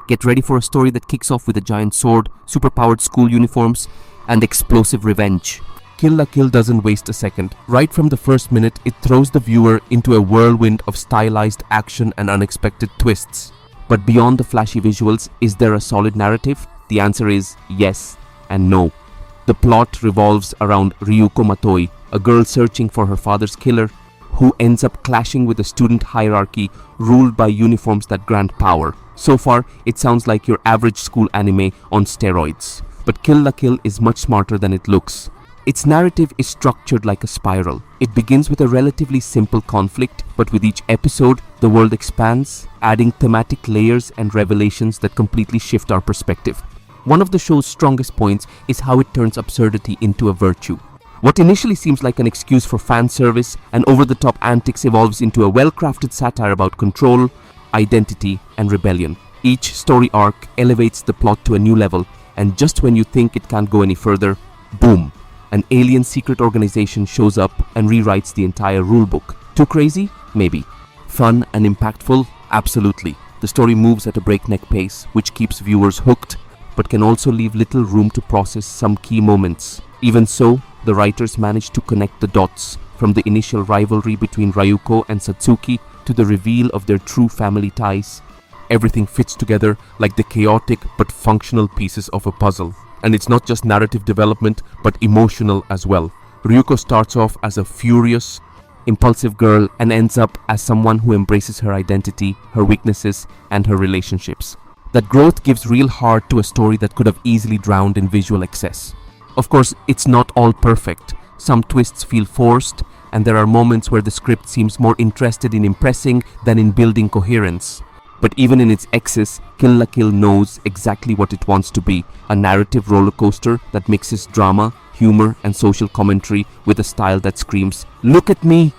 Get ready for a story that kicks off with a giant sword, superpowered school uniforms, and explosive revenge. Kill la Kill doesn't waste a second. Right from the first minute, it throws the viewer into a whirlwind of stylized action and unexpected twists. But beyond the flashy visuals, is there a solid narrative? The answer is yes and no. The plot revolves around Ryuko Matoi, a girl searching for her father's killer, who ends up clashing with a student hierarchy ruled by uniforms that grant power. So far, it sounds like your average school anime on steroids. But Kill la Kill is much smarter than it looks. Its narrative is structured like a spiral. It begins with a relatively simple conflict, but with each episode, the world expands, adding thematic layers and revelations that completely shift our perspective. One of the show's strongest points is how it turns absurdity into a virtue. What initially seems like an excuse for fan service and over-the-top antics evolves into a well-crafted satire about control, identity, and rebellion. Each story arc elevates the plot to a new level, and just when you think it can't go any further, boom! An alien secret organization shows up and rewrites the entire rulebook. Too crazy? Maybe. Fun and impactful? Absolutely. The story moves at a breakneck pace, which keeps viewers hooked, but can also leave little room to process some key moments. Even so, the writers managed to connect the dots, from the initial rivalry between Ryuko and Satsuki to the reveal of their true family ties. Everything fits together like the chaotic but functional pieces of a puzzle. And it's not just narrative development, but emotional as well. Ryuko starts off as a furious, impulsive girl and ends up as someone who embraces her identity, her weaknesses, and her relationships. That growth gives real heart to a story that could have easily drowned in visual excess. Of course, it's not all perfect. Some twists feel forced, and there are moments where the script seems more interested in impressing than in building coherence. But even in its excess, Kill la Kill knows exactly what it wants to be, a narrative roller coaster that mixes drama, humor, and social commentary with a style that screams, "Look at me!